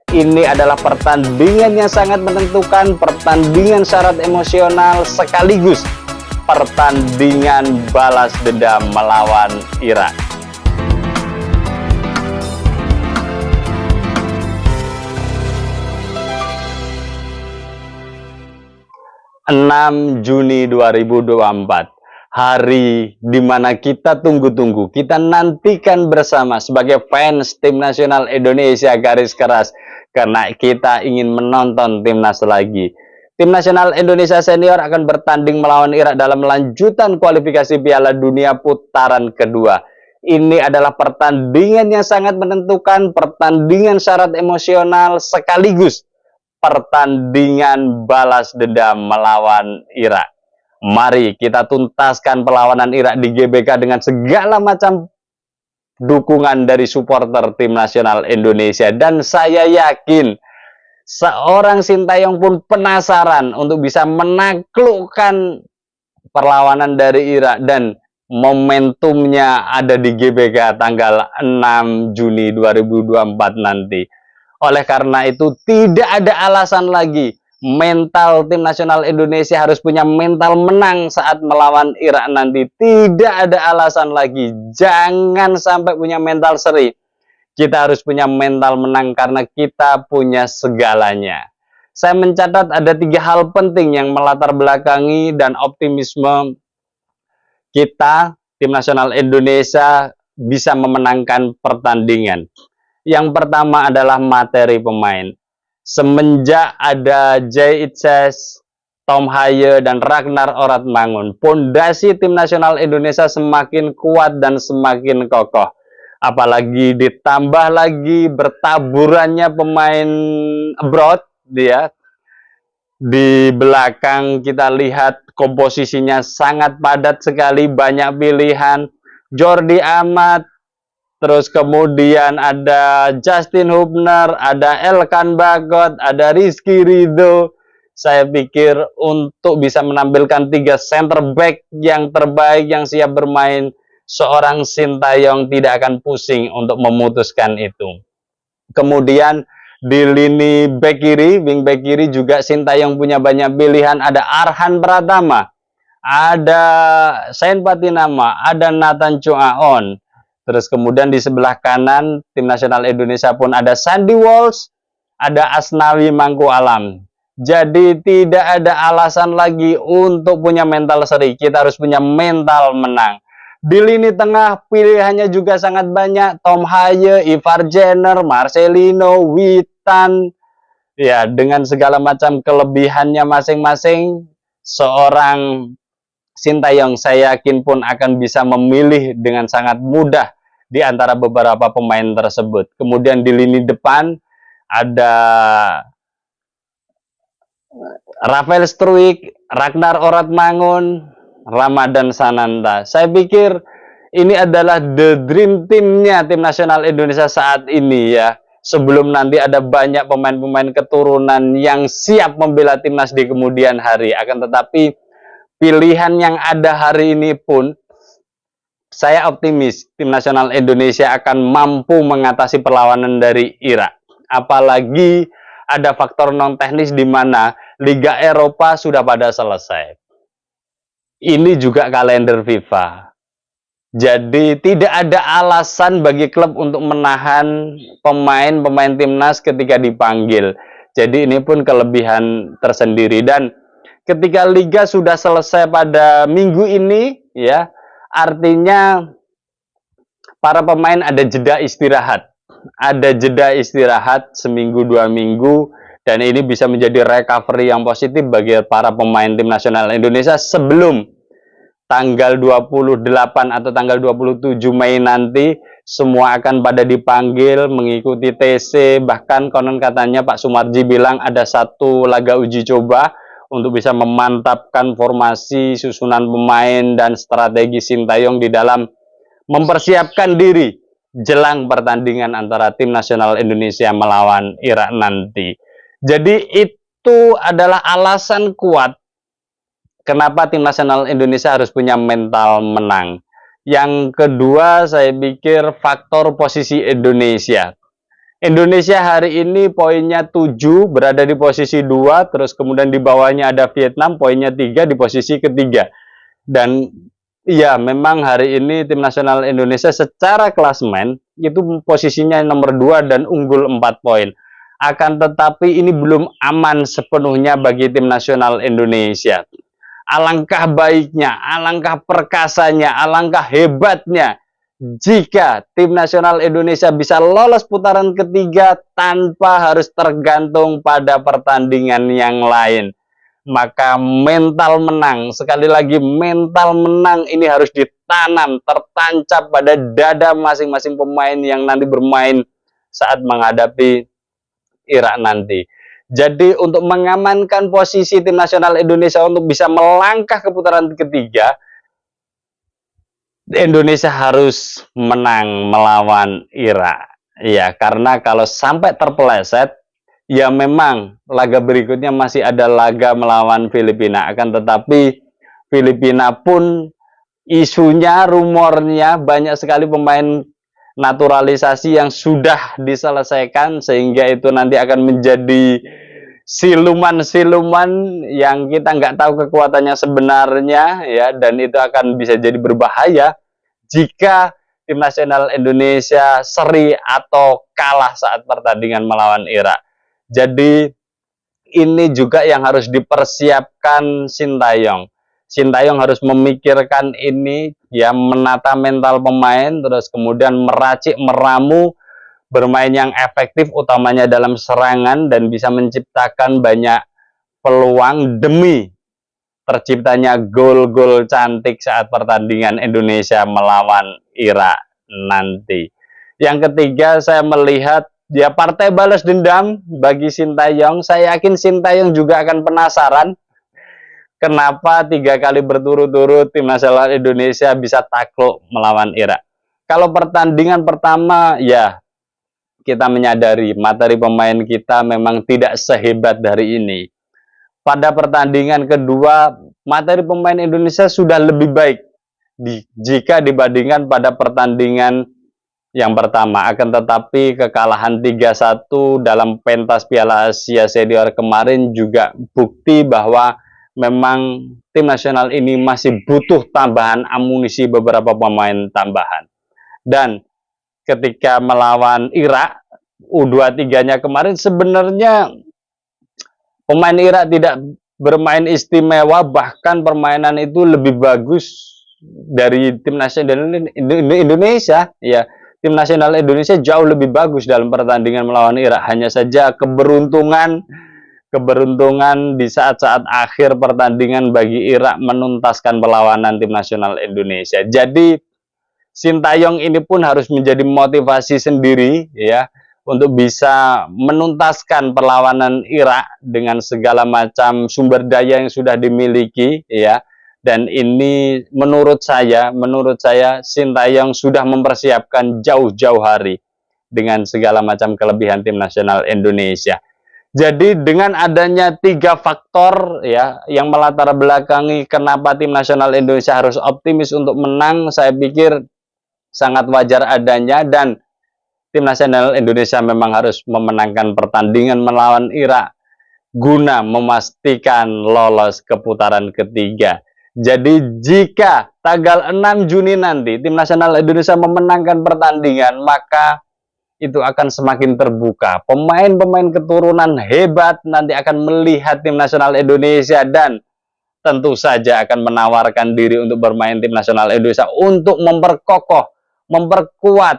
Ini adalah pertandingan yang sangat menentukan, pertandingan syarat emosional sekaligus pertandingan balas dendam melawan Irak. Juni 2024, hari dimana kita tunggu-tunggu, kita nantikan bersama sebagai fans tim nasional Indonesia garis keras, karena kita ingin menonton timnas lagi. Tim nasional Indonesia senior akan bertanding melawan Irak dalam lanjutan kualifikasi Piala Dunia putaran kedua. Ini adalah pertandingan yang sangat menentukan, pertandingan syarat emosional sekaligus pertandingan balas dendam melawan Irak. Mari kita tuntaskan perlawanan Irak di GBK dengan segala macam dukungan dari supporter tim nasional Indonesia. Dan saya yakin seorang Sintayong pun penasaran untuk bisa menaklukkan perlawanan dari Irak, dan momentumnya ada di GBK tanggal 6 Juni 2024 nanti. Oleh karena itu tidak ada alasan lagi, mental tim nasional Indonesia harus punya mental menang saat melawan Irak nanti. Tidak ada alasan lagi, jangan sampai punya mental seri. Kita harus punya mental menang karena kita punya segalanya. Saya mencatat ada 3 hal penting yang melatar belakangi dan optimisme kita, tim nasional Indonesia, bisa memenangkan pertandingan. Yang pertama adalah materi pemain. Semenjak ada Jay Itzes, Tom Haye, dan Ragnar Oratmangun, pondasi tim nasional Indonesia semakin kuat dan semakin kokoh. Apalagi ditambah lagi bertaburannya pemain abroad, dia di belakang kita lihat komposisinya sangat padat sekali, banyak pilihan. Jordi Amat, terus kemudian ada Justin Hubner, ada Elkan Bagot, ada Rizky Ridho. Saya pikir untuk bisa menampilkan 3 center back yang terbaik yang siap bermain, seorang Sintayong tidak akan pusing untuk memutuskan itu. Kemudian di lini back kiri, wing back kiri juga Sintayong punya banyak pilihan. Ada Arhan Pratama, ada Sain Patinama, ada Nathan Choaon. Terus kemudian di sebelah kanan tim nasional Indonesia pun ada Sandy Walsh, ada Asnawi Mangku Alam. Jadi tidak ada alasan lagi untuk punya mental seri. Kita harus punya mental menang. Di lini tengah pilihannya juga sangat banyak. Tom Haye, Ivar Jenner, Marcelino, Witan. Ya, dengan segala macam kelebihannya masing-masing, seorang Sintayong saya yakin pun akan bisa memilih dengan sangat mudah di antara beberapa pemain tersebut. Kemudian di lini depan ada Rafael Struijk, Ragnar Oratmangun, Ramadan Sananta. Saya pikir ini adalah the dream teamnya tim nasional Indonesia saat ini ya. Sebelum nanti ada banyak pemain-pemain keturunan yang siap membela timnas di kemudian hari. Akan tetapi pilihan yang ada hari ini pun, saya optimis tim nasional Indonesia akan mampu mengatasi perlawanan dari Irak. Apalagi ada faktor non teknis di mana Liga Eropa sudah pada selesai. Ini juga kalender FIFA. Jadi tidak ada alasan bagi klub untuk menahan pemain-pemain timnas ketika dipanggil. Jadi ini pun kelebihan tersendiri. Dan ketika Liga sudah selesai pada minggu ini, ya, artinya para pemain ada jeda istirahat. Ada jeda istirahat seminggu 2 minggu, dan ini bisa menjadi recovery yang positif bagi para pemain tim nasional Indonesia sebelum tanggal 28 atau tanggal 27 Mei nanti. Semua akan pada dipanggil mengikuti TC. Bahkan konon katanya Pak Sumarji bilang ada 1 laga uji coba untuk bisa memantapkan formasi, susunan pemain, dan strategi Sintayong di dalam mempersiapkan diri jelang pertandingan antara tim nasional Indonesia melawan Irak nanti. Jadi itu adalah alasan kuat kenapa tim nasional Indonesia harus punya mental menang. Yang kedua, saya pikir faktor posisi Indonesia. Indonesia hari ini poinnya 7, berada di posisi 2, terus kemudian di bawahnya ada Vietnam, poinnya 3, di posisi ketiga. Dan ya memang hari ini tim nasional Indonesia secara klasemen itu posisinya nomor 2 dan unggul 4 poin. Akan tetapi ini belum aman sepenuhnya bagi tim nasional Indonesia. Alangkah baiknya, alangkah perkasanya, alangkah hebatnya jika tim nasional Indonesia bisa lolos putaran ketiga tanpa harus tergantung pada pertandingan yang lain. Maka mental menang, sekali lagi mental menang ini harus ditanam, tertancap pada dada masing-masing pemain yang nanti bermain saat menghadapi Irak nanti. Jadi untuk mengamankan posisi tim nasional Indonesia untuk bisa melangkah ke putaran ketiga, Indonesia harus menang melawan Irak. Ya, karena kalau sampai terpeleset, ya memang laga berikutnya masih ada laga melawan Filipina. Akan tetapi Filipina pun isunya, rumornya banyak sekali pemain naturalisasi yang sudah diselesaikan, sehingga itu nanti akan menjadi siluman-siluman yang kita nggak tahu kekuatannya sebenarnya, ya, dan itu akan bisa jadi berbahaya jika tim nasional Indonesia seri atau kalah saat pertandingan melawan Irak. Jadi ini juga yang harus dipersiapkan Sintayong. Sintayong harus memikirkan ini, ya, menata mental pemain, terus kemudian meracik meramu bermain yang efektif utamanya dalam serangan dan bisa menciptakan banyak peluang demi terciptanya gol-gol cantik saat pertandingan Indonesia melawan Irak nanti. Yang ketiga, saya melihat ya partai balas dendam bagi Sintayong. Saya yakin Sintayong juga akan penasaran kenapa 3 kali berturut-turut tim nasional Indonesia bisa takluk melawan Irak. Kalau pertandingan pertama, ya kita menyadari materi pemain kita memang tidak sehebat dari ini. Pada pertandingan kedua, materi pemain Indonesia sudah lebih baik jika dibandingkan pada pertandingan yang pertama. Akan tetapi kekalahan 3-1 dalam pentas Piala Asia Senior kemarin juga bukti bahwa memang tim nasional ini masih butuh tambahan amunisi beberapa pemain tambahan. Dan ketika melawan Irak, U23-nya kemarin sebenarnya pemain Irak tidak bermain istimewa, bahkan permainan itu lebih bagus dari tim nasional Indonesia. Ya, tim nasional Indonesia jauh lebih bagus dalam pertandingan melawan Irak. Hanya saja keberuntungan di saat-saat akhir pertandingan bagi Irak menuntaskan perlawanan tim nasional Indonesia. Jadi Sintayong ini pun harus menjadi motivasi sendiri, ya, untuk bisa menuntaskan perlawanan Irak dengan segala macam sumber daya yang sudah dimiliki, ya. Dan ini menurut saya Sintayong sudah mempersiapkan jauh-jauh hari dengan segala macam kelebihan tim nasional Indonesia. Jadi dengan adanya 3 faktor, ya, yang melatar belakangi kenapa tim nasional Indonesia harus optimis untuk menang, saya pikir sangat wajar adanya, dan tim nasional Indonesia memang harus memenangkan pertandingan melawan Irak guna memastikan lolos ke putaran ketiga. Jadi jika tanggal 6 Juni nanti tim nasional Indonesia memenangkan pertandingan, maka itu akan semakin terbuka. Pemain-pemain keturunan hebat nanti akan melihat tim nasional Indonesia dan tentu saja akan menawarkan diri untuk bermain tim nasional Indonesia untuk memperkuat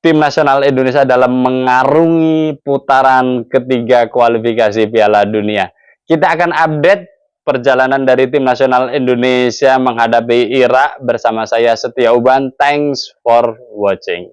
tim nasional Indonesia dalam mengarungi putaran ketiga kualifikasi Piala Dunia. Kita akan update perjalanan dari tim nasional Indonesia menghadapi Irak bersama saya Setia Uban. Thanks for watching.